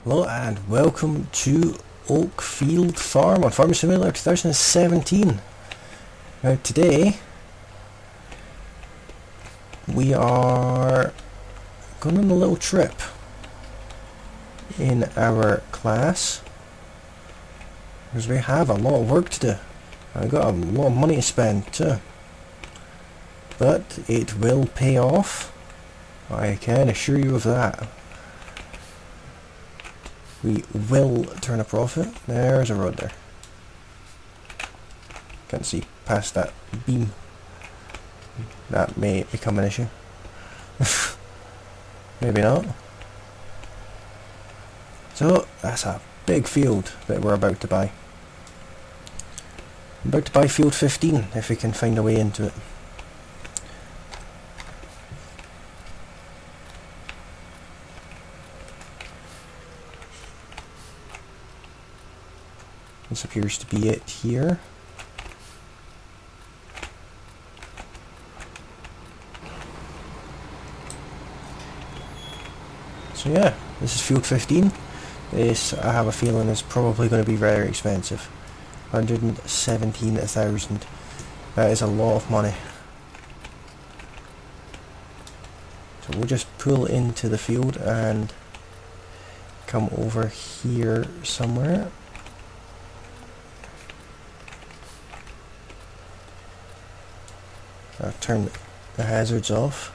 Hello and welcome to Oakfield Farm on Farming Simulator 2017. Now today we are going on a little trip in our class because we have a lot of work to do. I've got a lot of money to spend too, but it will pay off, I can assure you of that. We will turn a profit. There's a road there. Can't see past that beam. That may become an issue. Maybe not. So that's a big field that we're about to buy. I'm about to buy field 15 if we can find a way into it. This appears to be it here. So yeah, this is field 15. This, I have a feeling, is probably going to be very expensive. 117,000. That is a lot of money. So we'll just pull into the field and come over here somewhere. I'll turn the hazards off.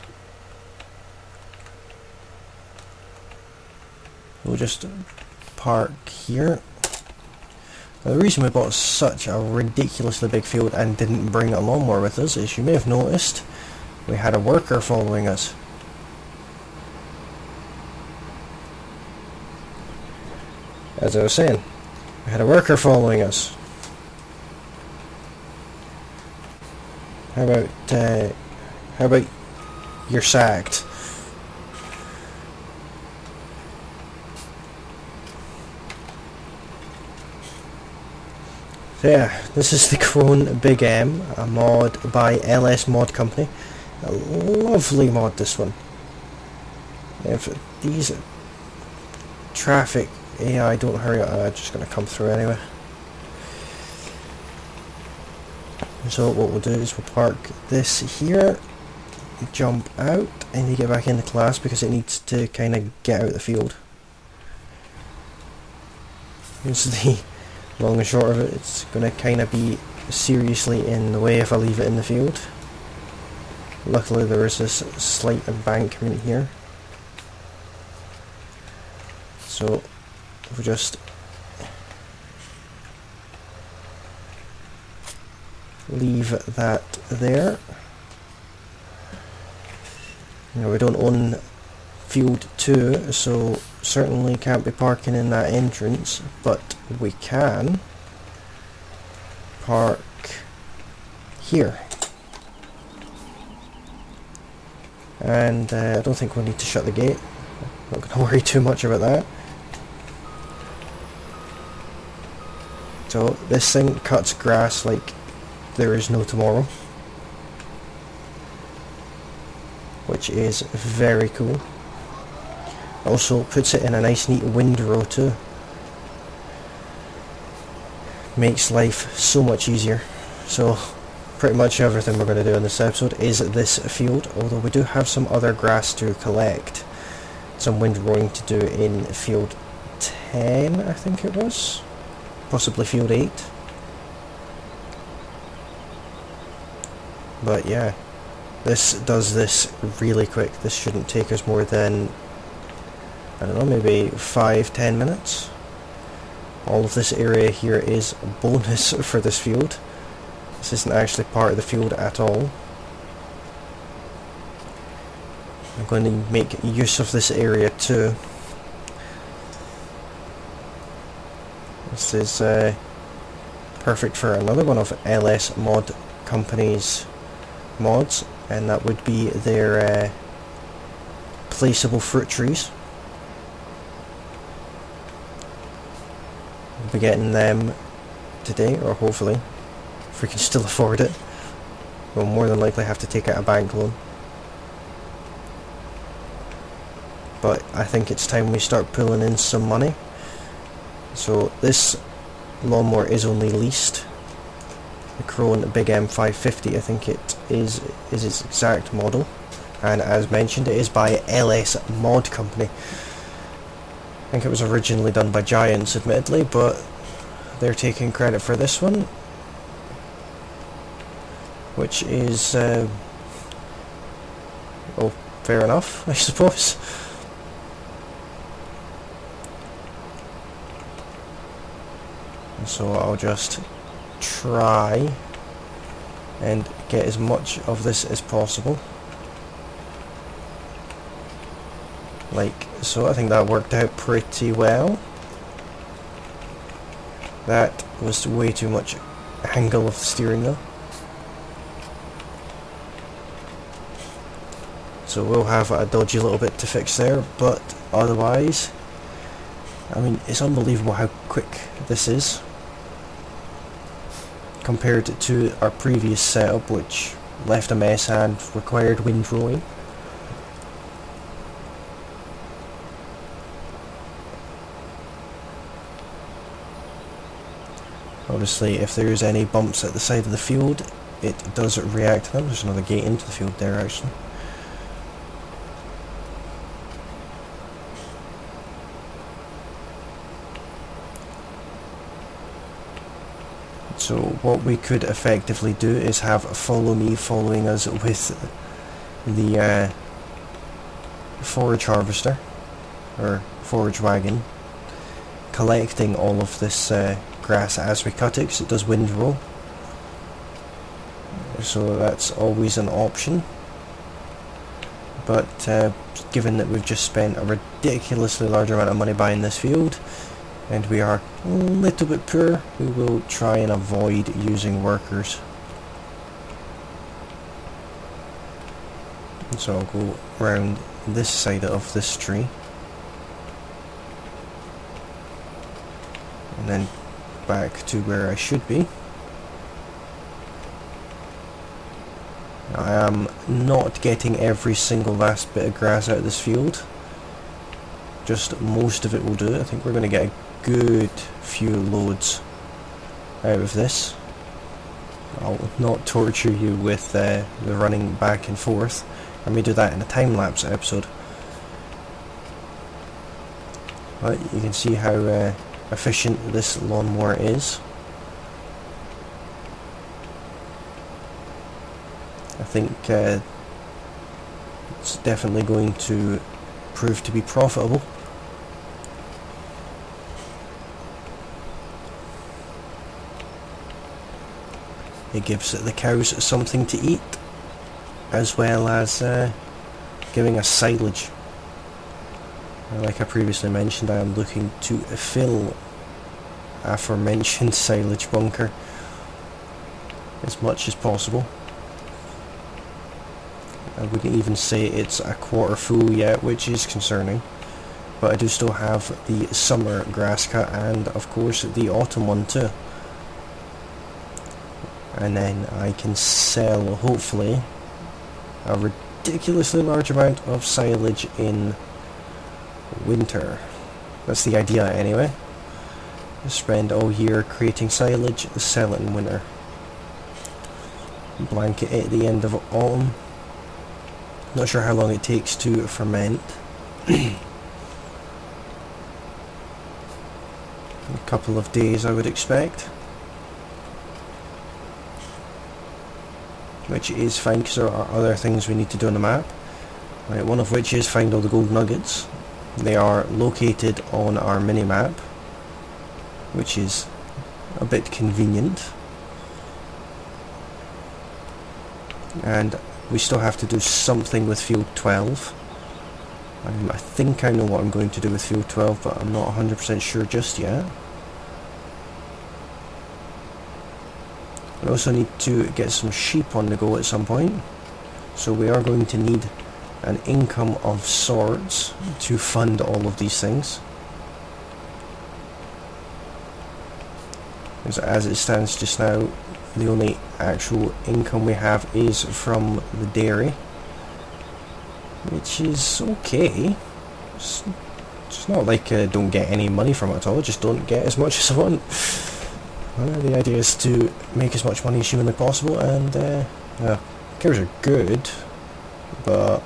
We'll just park here. Now, the reason we bought such a ridiculously big field and didn't bring a lawnmower with us is, you may have noticed, we had a worker following us. As I was saying, we had a worker following us. How about you're sacked? So yeah, this is the Krone Big M, a mod by LS Mod Company. A lovely mod, this one. If these traffic AI don't hurry up, I'm just going to come through anyway. So what we'll do is we'll park this here, jump out, and you get back into class because it needs to kind of get out of the field. Here's the long and short of it. It's going to kind of be seriously in the way if I leave it in the field. Luckily there is this slight embankment here. So we'll just leave that there. Now, we don't own field 2, so certainly can't be parking in that entrance, but we can park here. And I don't think we'll need to shut the gate. Not going to worry too much about that. So this thing cuts grass like there is no tomorrow, which is very cool. Also puts it in a nice neat windrow too. Makes life so much easier. So pretty much everything we're going to do in this episode is this field, although we do have some other grass to collect. Some windrowing to do in field 10, I think it was, possibly field 8. But yeah, this does this really quick. This shouldn't take us more than, I don't know, maybe 5-10 minutes. All of this area here is a bonus for this field. This isn't actually part of the field at all. I'm going to make use of this area too. This is perfect for another one of LS Mod Company's mods, and that would be their placeable fruit trees. We'll be getting them today, or hopefully, if we can still afford it. We'll more than likely have to take out a bank loan. but I think it's time we start pulling in some money. So this lawnmower is only leased. The Krone Big M 550, I think it is its exact model, and as mentioned, it is by LS Mod Company. I think it was originally done by Giants, admittedly, but they're taking credit for this one, which is oh, fair enough, I suppose. So I'll just try and get as much of this as possible, like so. I think that worked out pretty well. That was way too much angle of the steering though, so we'll have a dodgy little bit to fix there, but otherwise, I mean, it's unbelievable how quick this is compared to our previous setup, which left a mess and required windrowing. Obviously, if there's any bumps at the side of the field, it does react to them. There's another gate into the field there, actually. So what we could effectively do is have Follow Me following us with the forage harvester, or forage wagon, collecting all of this grass as we cut it, because it does windrow. So that's always an option. But given that we've just spent a ridiculously large amount of money buying this field, and we are a little bit poor, we will try and avoid using workers. And so I'll go around this side of this tree, and then back to where I should be. I am not getting every single last bit of grass out of this field, just most of it will do. I think we're going to get a good few loads out of this. I'll not torture you with the running back and forth. I may do that in a time-lapse episode. But you can see how efficient this lawnmower is. I think it's definitely going to prove to be profitable. It gives the cows something to eat, as well as giving us silage. Like I previously mentioned, I am looking to fill aforementioned silage bunker as much as possible. I wouldn't even say it's a quarter full yet, which is concerning, but I do still have the summer grass cut and of course the autumn one too. And then I can sell, hopefully, a ridiculously large amount of silage in winter. That's the idea anyway. Spend all year creating silage, sell it in winter. Blanket it at the end of autumn. Not sure how long it takes to ferment. A couple of days I would expect. Which is fine because there are other things we need to do on the map. Right, one of which is find all the gold nuggets. They are located on our mini-map, which is a bit convenient. And we still have to do something with field 12. I think I know what I'm going to do with field 12, but I'm not 100% sure just yet. We also need to get some sheep on the go at some point, so we are going to need an income of sorts to fund all of these things. Because as it stands just now, the only actual income we have is from the dairy, which is okay. It's It's not like I don't get any money from it at all, I just don't get as much as I want. The idea is to make as much money as humanly possible, and gears are good, but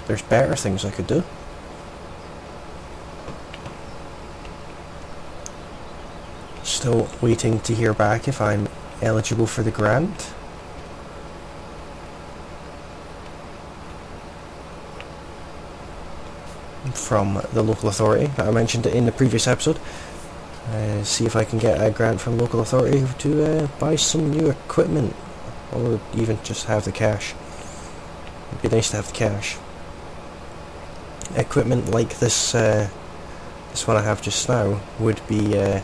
there's better things I could do. Still waiting to hear back if I'm eligible for the grant. From the local authority that I mentioned in the previous episode. See if I can get a grant from local authority to buy some new equipment, or even just have the cash. It'd be nice to have the cash. Equipment like this one I have just now would be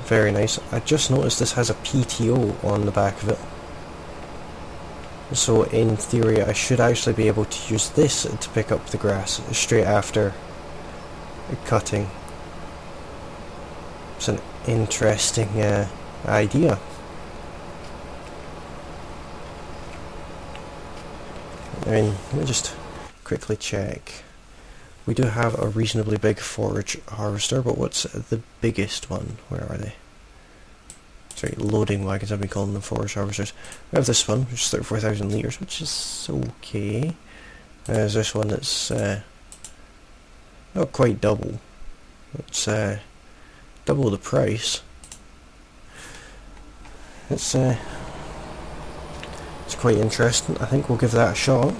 very nice. I just noticed this has a PTO on the back of it. So in theory I should actually be able to use this to pick up the grass straight after cutting. It's an interesting idea. I mean, let me just quickly check. We do have a reasonably big forage harvester, but what's the biggest one? Where are they? Sorry, loading wagons, I've been calling them forage harvesters. We have this one, which is 34,000 litres, which is okay. There's this one that's not quite double. It's double the price. It's quite interesting. I think we'll give that a shot.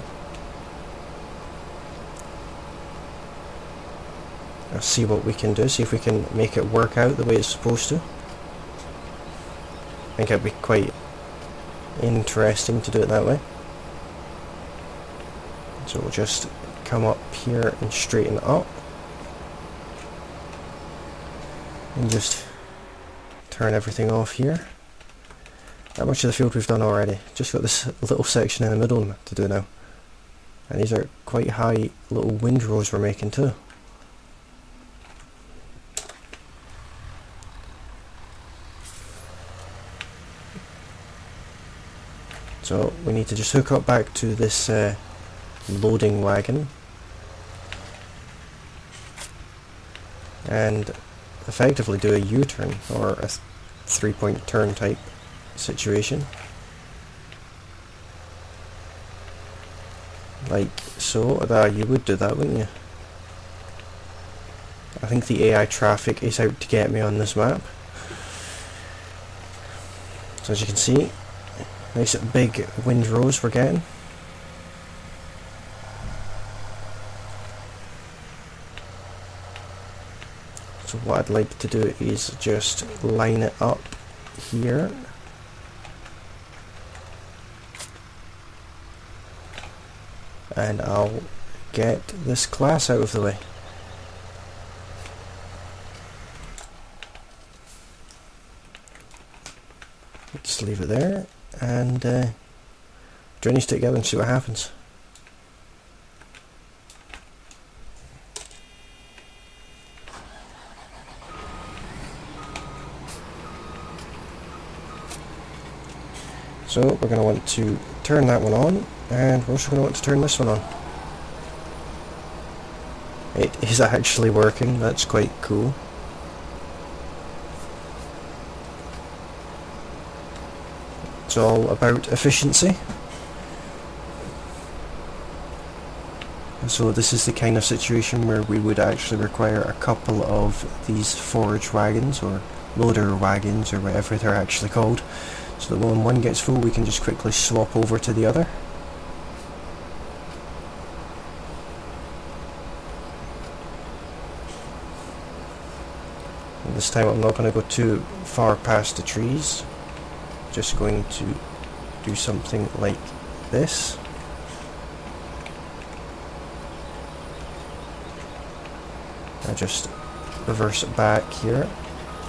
I'll see what we can do, see if we can make it work out the way it's supposed to. I think it'd be quite interesting to do it that way. So we'll just come up here and straighten up. And just turn everything off here. How much of the field we've done already? Just got this little section in the middle to do now. And these are quite high little windrows we're making too. So we need to just hook up back to this loading wagon and effectively do a U-turn, or a 3-point turn type situation. Like so. You would do that, wouldn't you? I think the AI traffic is out to get me on this map. So as you can see, nice big windrows we're getting. So what I'd like to do is just line it up here. And I'll get this class out of the way. Just leave it there and join these together and see what happens. So we're going to want to turn that one on, and we're also going to want to turn this one on. It is actually working, that's quite cool. It's all about efficiency. So this is the kind of situation where we would actually require a couple of these forage wagons, or loader wagons, or whatever they're actually called, so that when one gets full we can just quickly swap over to the other. And this time I'm not going to go too far past the trees, just going to do something like this. I just reverse it back here,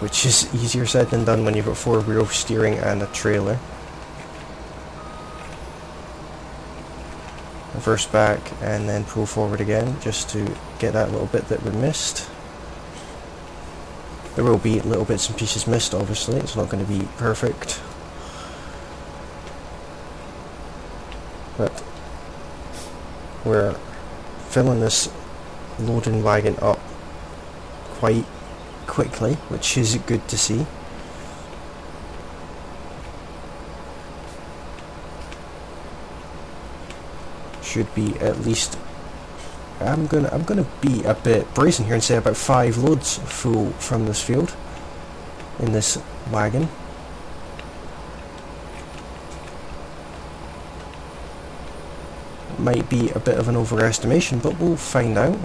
which is easier said than done when you've got four-wheel steering and a trailer. Reverse back and then pull forward again, just to get that little bit that we missed. There will be little bits and pieces missed, obviously, it's not going to be perfect. But we're filling this loading wagon up quite quickly, which is good to see. Should be at least, I'm gonna be a bit brazen here and say about 5 loads full from this field in this wagon. Might be a bit of an overestimation, but we'll find out.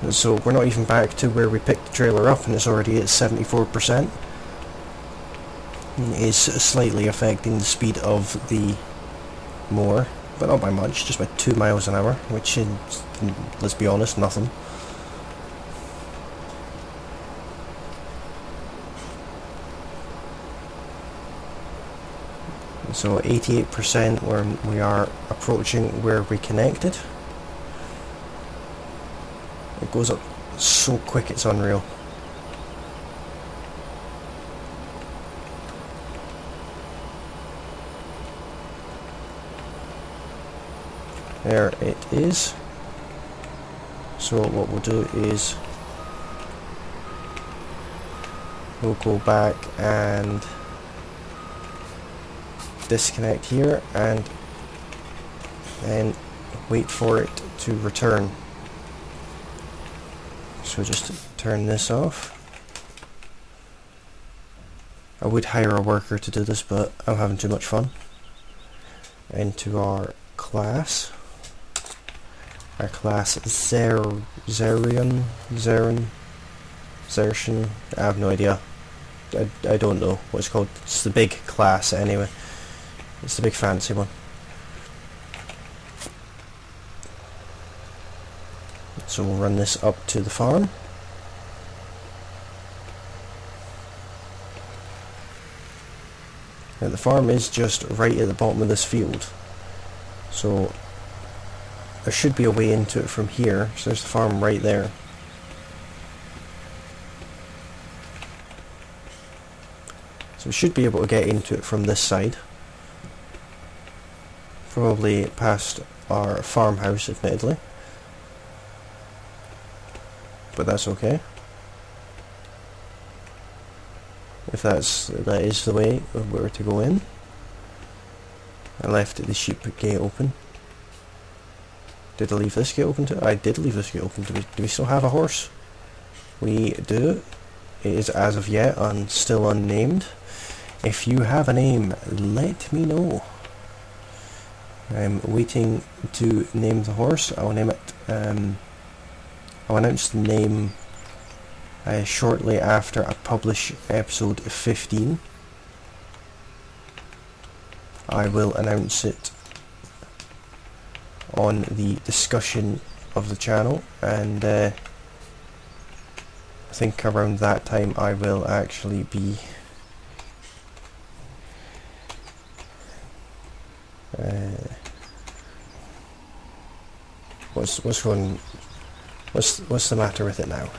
So we're not even back to where we picked the trailer up, and it's already at 74%. Is slightly affecting the speed of the mower, but not by much, just by 2 miles an hour, which is, let's be honest, nothing. So 88% where we are approaching where we connected. It goes up so quick, it's unreal. There it is. So what we'll do is we'll go back and disconnect here and then wait for it to return. So just turn this off. I would hire a worker to do this, but I'm having too much fun. Into our class. Our class Zertion, I have no idea. I don't know what it's called. It's the big class anyway. It's the big fancy one. So we'll run this up to the farm. Now the farm is just right at the bottom of this field. So there should be a way into it from here. So there's the farm right there. So we should be able to get into it from this side. Probably past our farmhouse, admittedly. But that's okay. If that is the way we're to go in. I left the sheep gate open. Did I leave this gate open too? I did leave this gate open. Do we still have a horse? We do. It is as of yet still unnamed. If you have a name, let me know. I'm waiting to name the horse. I'll name it. I'll announce the name shortly after I publish episode 15. I will announce it on the discussion of the channel, and I think around that time I will actually be what's the matter with it now?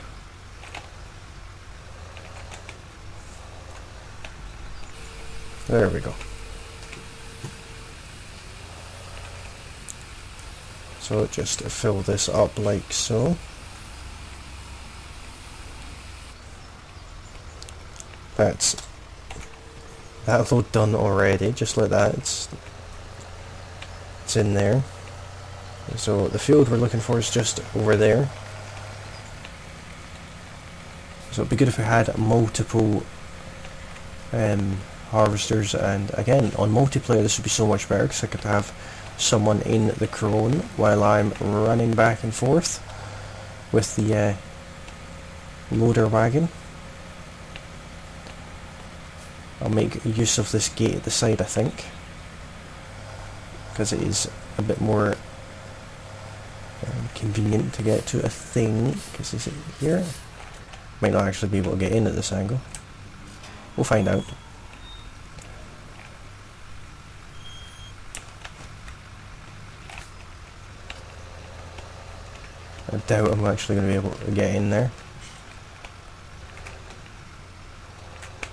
There we go. So just fill this up like so. That's that load done already, just like that. It's in there. So the field we're looking for is just over there. So it'd be good if we had multiple harvesters, and again on multiplayer this would be so much better because I could have someone in the crone while I'm running back and forth with the loader wagon. I'll make use of this gate at the side, I think, because it is a bit more convenient to get to, I think. Because is it here? Might not actually be able to get in at this angle. We'll find out. I doubt I'm actually going to be able to get in there.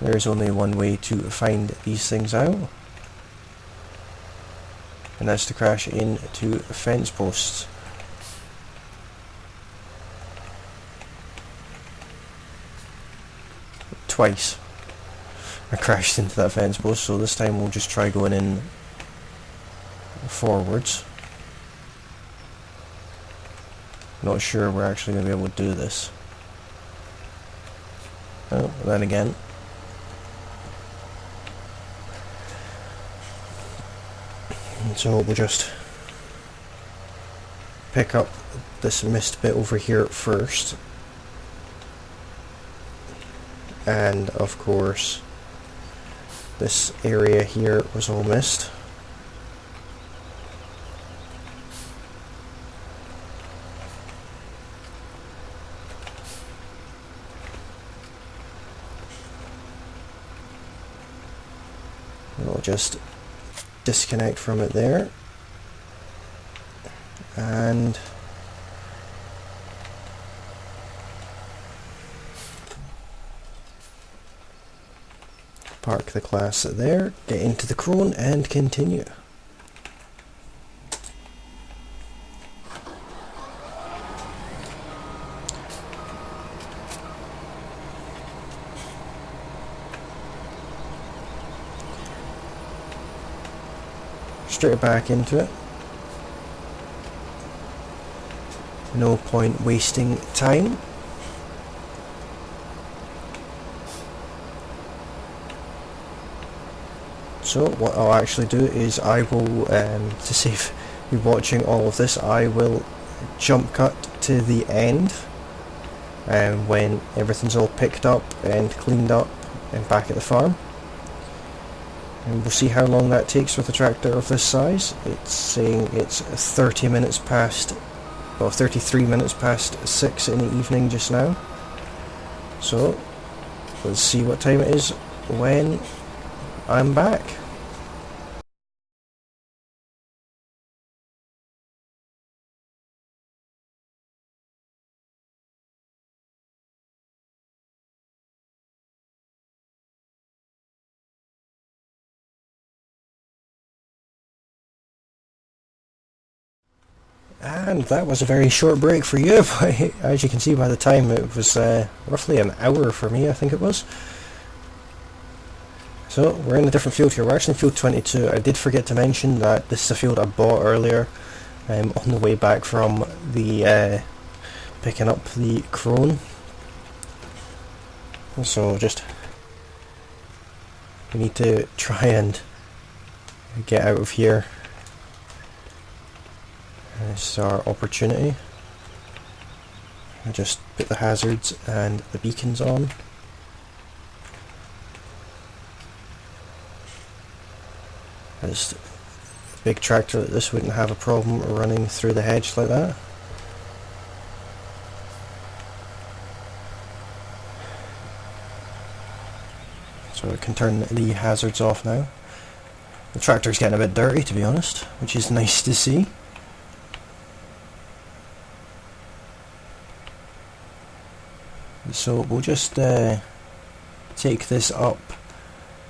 There's only one way to find these things out, and that's to crash into fence posts. Twice I crashed into that fence post, so this time we'll just try going in forwards. Not sure we're actually going to be able to do this. Oh, then again. So we'll just pick up this mist bit over here first. And of course, this area here was all mist. We'll just disconnect from it there, and park the class there, get into the Krone and continue. Straight back into it. No point wasting time. So what I'll actually do is I will, to save you watching all of this, I will jump cut to the end when everything's all picked up and cleaned up and back at the farm. And we'll see how long that takes with a tractor of this size. It's saying it's 30 minutes past, well, 33 minutes past 6 in the evening just now. So let's see what time it is when I'm back. And that was a very short break for you, but as you can see by the time, it was roughly an hour for me, I think it was. So we're in a different field here. We're actually in field 22. I did forget to mention that this is a field I bought earlier on the way back from the picking up the Krone. So just we need to try and get out of here. This is our opportunity. I just put the hazards and the beacons on. As a big tractor like this wouldn't have a problem running through the hedge like that. So I can turn the hazards off now. The tractor's getting a bit dirty, to be honest, which is nice to see. So we'll just take this up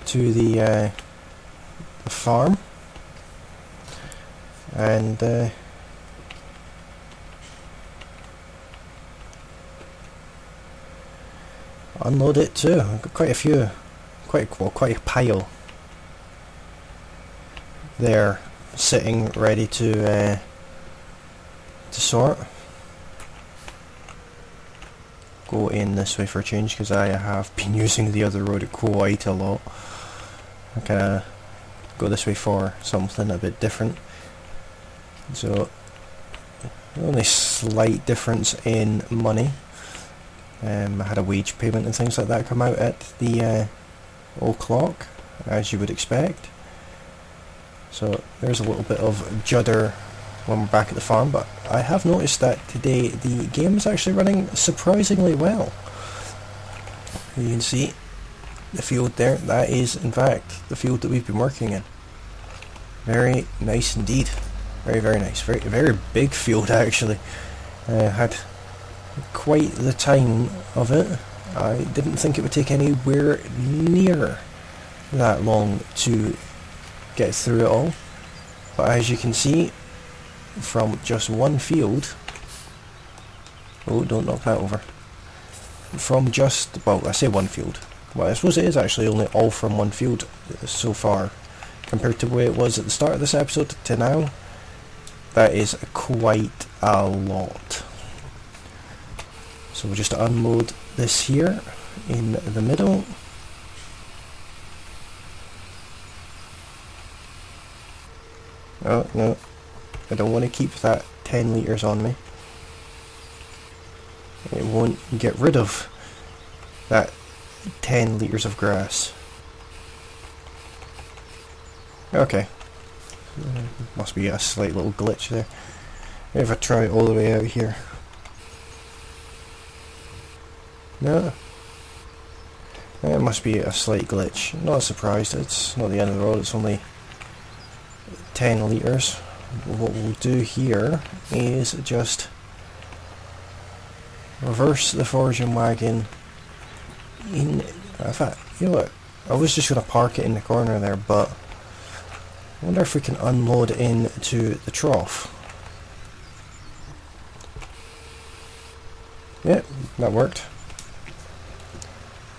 to the farm and unload it too. I've got quite a few, quite a pile there sitting ready to sort. Go in this way for a change because I have been using the other road quite a lot. I kind of go this way for something a bit different. So only slight difference in money. I had a wage payment and things like that come out at the o'clock, as you would expect. So there's a little bit of judder when we're back at the farm, but I have noticed that today the game is actually running surprisingly well. You can see the field there, that is in fact the field that we've been working in. Very nice indeed. Very, very nice. Very, very big field actually. Had quite the time of it. I didn't think it would take anywhere near that long to get through it all, but as you can see from just one field, oh, don't knock that over, from just, well, I say one field, well, I suppose it is actually only all from one field so far, compared to where it was at the start of this episode to now. That is quite a lot. So we'll just unload this here in the middle. Oh no, I don't want to keep that 10 litres on me. It won't get rid of that 10 litres of grass. Okay. Must be a slight little glitch there. If I try it all the way out here. No. It must be a slight glitch. Not surprised, it's not the end of the road, it's only 10 litres. What we'll do here is just reverse the foraging wagon in fact, you know what, I was just going to park it in the corner there, but I wonder if we can unload into the trough. Yeah, that worked.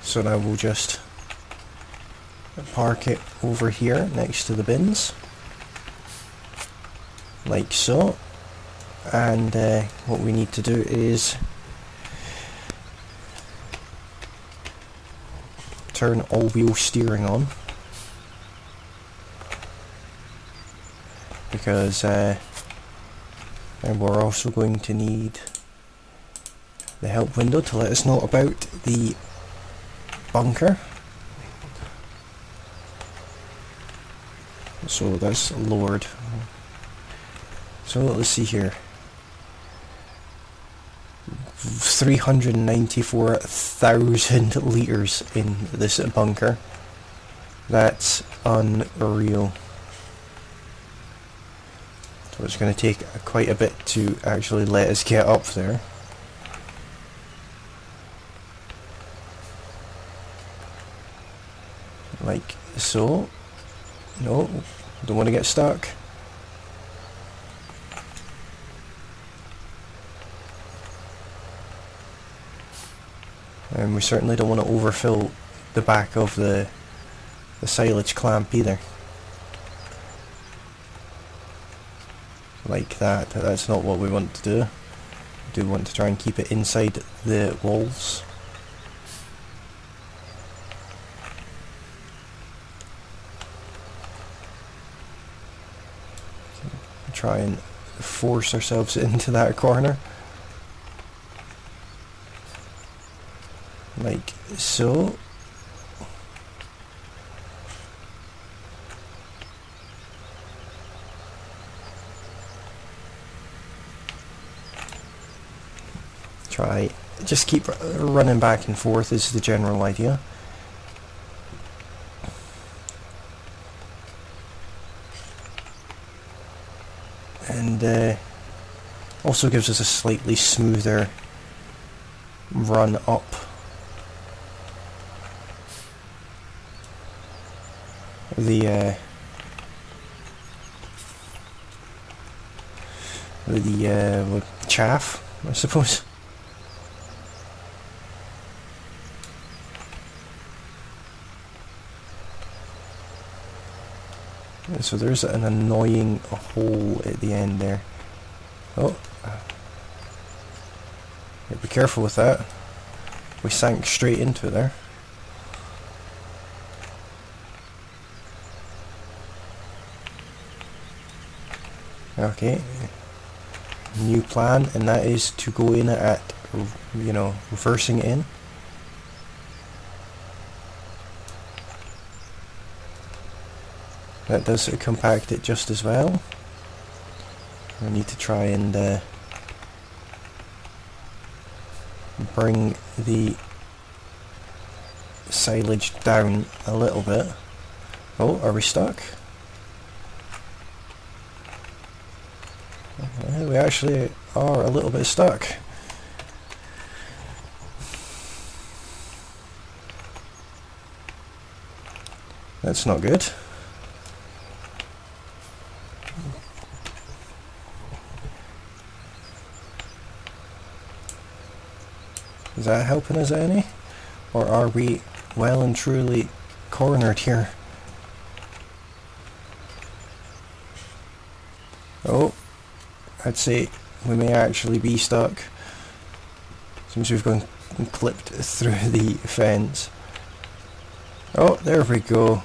So now we'll just park it over here next to the bins, like so. And what we need to do is turn all-wheel steering on, because and we're also going to need the help window to let us know about the bunker. So that's lowered. So let's see here. 394,000 litres in this bunker. That's unreal. So it's going to take quite a bit to actually let us get up there. Like so. No, don't want to get stuck. And we certainly don't want to overfill the back of the silage clamp either. Like that, that's not what we want to do. We do want to try and keep it inside the walls. Try and force ourselves into that corner. Like so. Try, just keep running back and forth is the general idea. And also gives us a slightly smoother run up. The chaff, I suppose. So there's an annoying hole at the end there. Oh, yeah, be careful with that. We sank straight into it there. Okay, new plan, and that is to go in at, you know, reversing it in. That does compact it just as well. I need to try and bring the silage down a little bit. Oh, are we stuck? We actually are a little bit stuck. That's not good. Is that helping us any? Or are we well and truly cornered here? Oh, I'd say we may actually be stuck. Seems we've gone and clipped through the fence. Oh, there we go.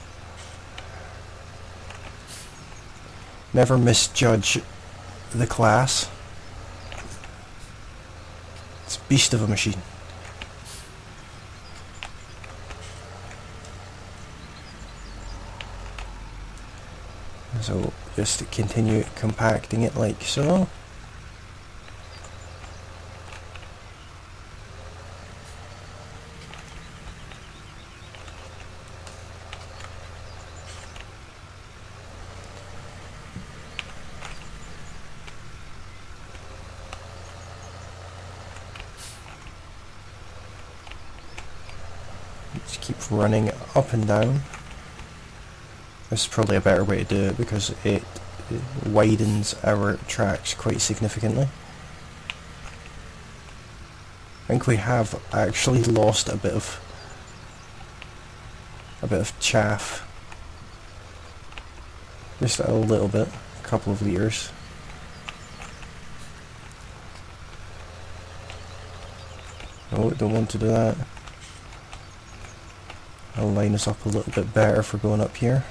Never misjudge the class. It's a beast of a machine. So just continue compacting it like so. Just keep running up and down. This is probably a better way to do it because it widens our tracks quite significantly. I think we have actually lost a bit of chaff. Just a little bit, a couple of litres. No, don't want to do that. I'll line us up a little bit better for going up here.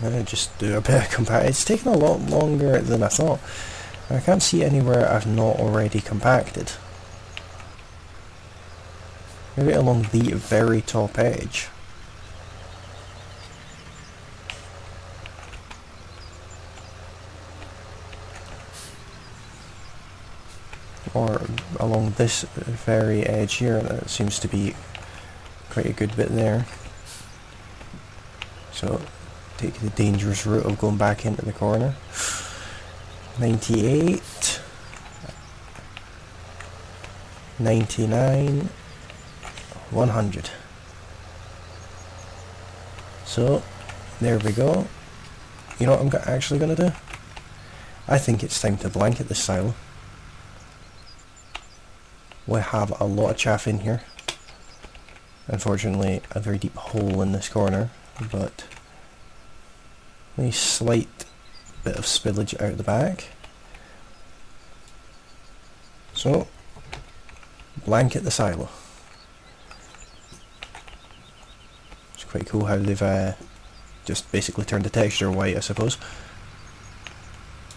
I'm gonna just do a bit of compact. It's taken a lot longer than I thought. I can't see anywhere I've not already compacted. Maybe along the very top edge. Or along this very edge here. That seems to be quite a good bit there. So take the dangerous route of going back into the corner. 98, 99, 100. So there we go. You know what I'm actually going to do? I think it's time to blanket this silo. We have a lot of chaff in here. Unfortunately, a very deep hole in this corner, but a slight bit of spillage out the back. So, blanket the silo. It's quite cool how they've just basically turned the texture white, I suppose.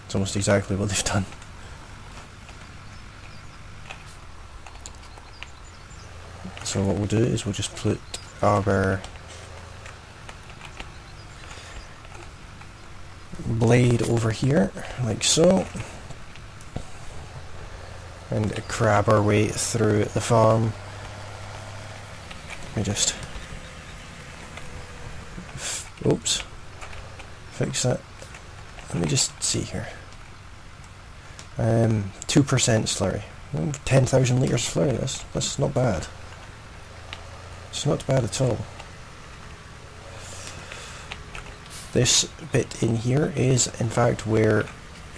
It's almost exactly what they've done. So what we'll do is we'll just put our blade over here, like so, and crab our way through the farm. Let me just oops, fix that. Let me just see here. 2% slurry. 10,000 litres slurry. That's not bad. It's not bad at all. This bit in here is in fact where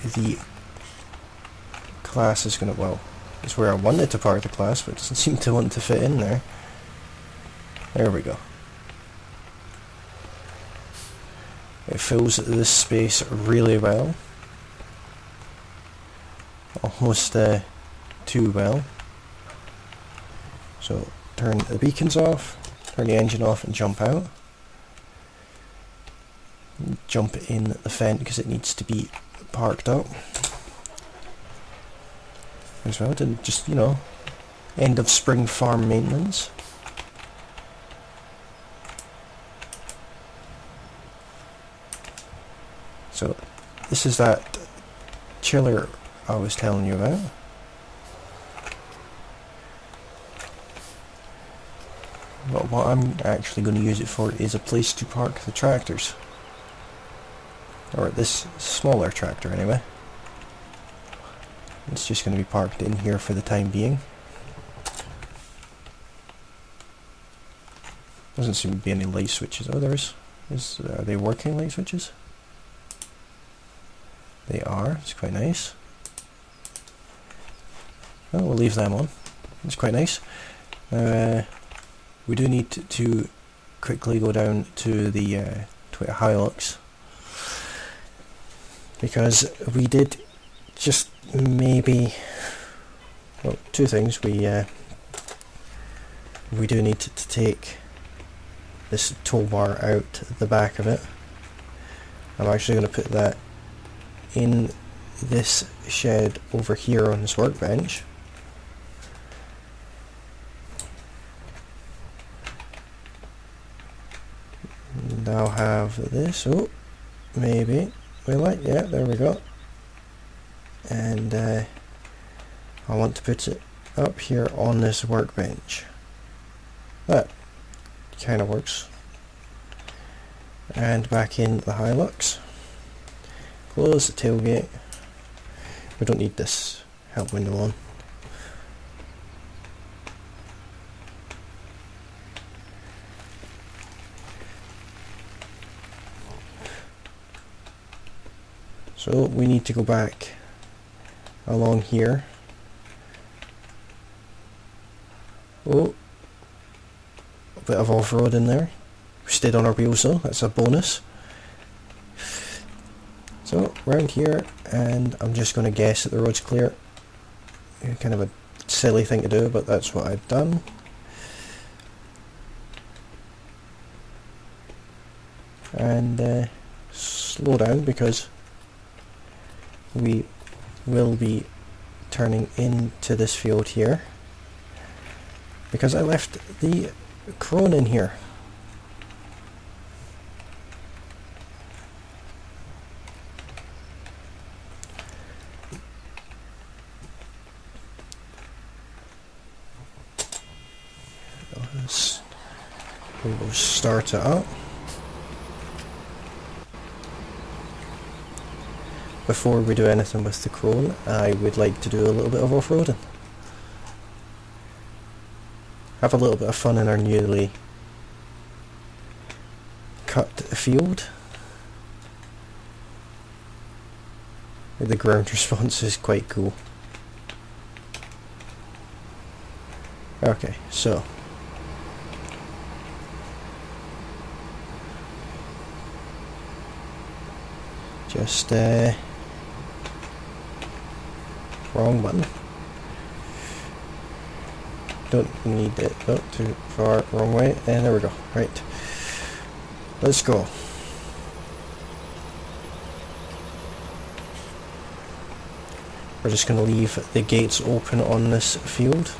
the class is going to, well, it's where I wanted to park the class, but it doesn't seem to want to fit in there. There we go. It fills this space really well. Almost too well. So turn the beacons off, turn the engine off and jump out. Jump in the fence because it needs to be parked up as well, to just, you know, end of spring farm maintenance. So this is that chiller I was telling you about. But what I'm actually going to use it for is a place to park the tractors. Or this smaller tractor anyway. It's just going to be parked in here for the time being. Doesn't seem to be any light switches. Oh, there is. Are they working light switches? They are. It's quite nice. Well, we'll leave them on. It's quite nice. We do need to quickly go down to the Toyota Hilux, because we did just maybe, well, two things. We do need to take this tow bar out the back of it. I'm actually going to put that in this shed over here on this workbench. And I'll have this. Oh, maybe. Will I? Yeah, there we go. And I want to put it up here on this workbench. That kind of works. And back in the Hilux. Close the tailgate. We don't need this help window on. So we need to go back along here. Oh, a bit of off-road in there. We stayed on our wheels though, that's a bonus. So round here, and I'm just going to guess that the road's clear. Kind of a silly thing to do, but that's what I've done. And slow down, because we will be turning into this field here, because I left the Krone in here. We will start it up. Before we do anything with the Krone, I would like to do a little bit of off-roading. Have a little bit of fun in our newly cut field. The ground response is quite cool. Okay, so just wrong button. Don't need it. Oh, too far. Wrong way. And there we go. Right. Let's go. We're just going to leave the gates open on this field.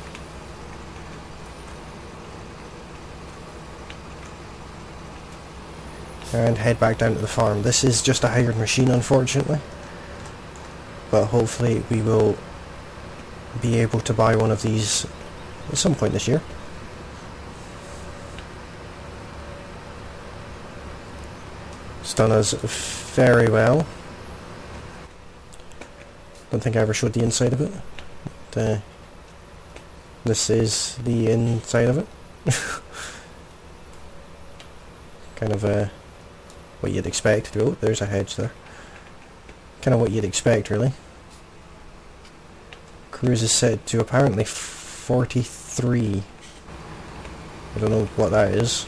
And head back down to the farm. This is just a hired machine, unfortunately. But hopefully we will be able to buy one of these at some point this year. It's done us very well. Don't think I ever showed the inside of it. But, this is the inside of it. Kind of what you'd expect. Oh, there's a hedge there. Kind of what you'd expect, really. Cruise is set to apparently 43. I don't know what that is.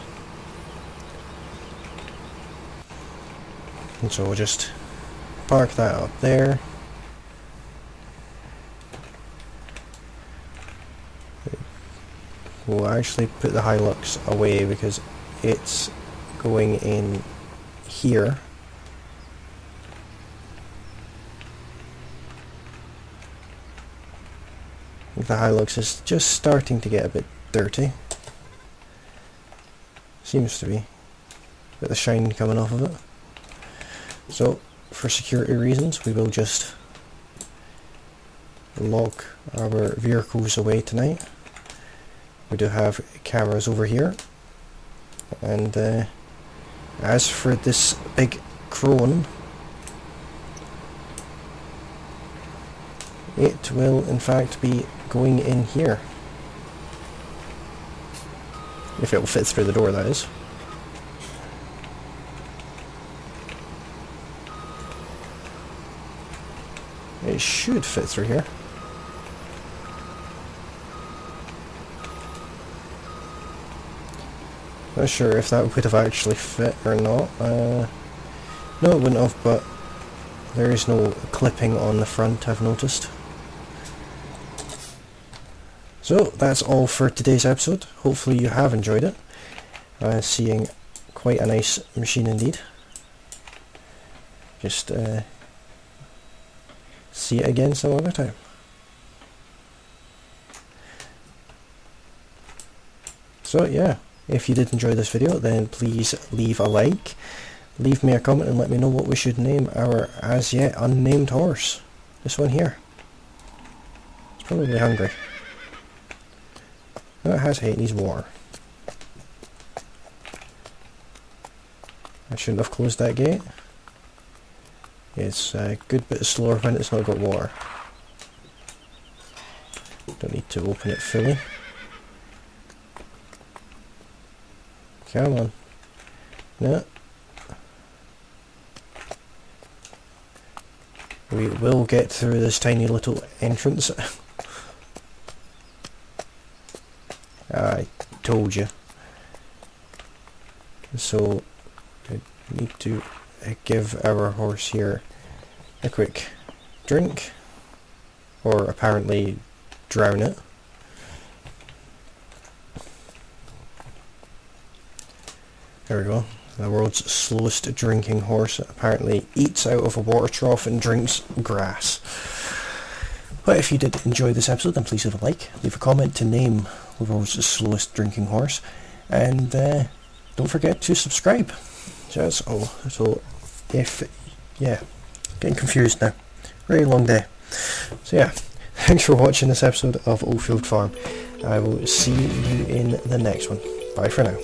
And so we'll just park that up there. We'll actually put the Hilux away because it's going in here. The Hilux is just starting to get a bit dirty. Seems to be. Bit of shine coming off of it. So for security reasons, we will just lock our vehicles away tonight. We do have cameras over here, and as for this big crone, it will in fact be going in here. If it will fit through the door, that is. It should fit through here. Not sure if that would have actually fit or not. No, it wouldn't have, but there is no clipping on the front, I've noticed. So that's all for today's episode. Hopefully you have enjoyed it. Seeing quite a nice machine indeed. Just see it again some other time. So yeah, if you did enjoy this video, then please leave a like, leave me a comment and let me know what we should name our as yet unnamed horse. This one here. It's probably hungry. No, it has hate, needs water. I shouldn't have closed that gate. It's a good bit slower when it's not got water. Don't need to open it fully. Come on. No. We will get through this tiny little entrance. I told you. So, I need to give our horse here a quick drink, or apparently drown it. There we go. The world's slowest drinking horse apparently eats out of a water trough and drinks grass. But if you did enjoy this episode, then please leave a like, leave a comment to name the world's slowest drinking horse, and don't forget to subscribe. So that's all. So yeah, getting confused now. Very long day. So yeah, thanks for watching this episode of Oldfield Farm. I will see you in the next one. Bye for now.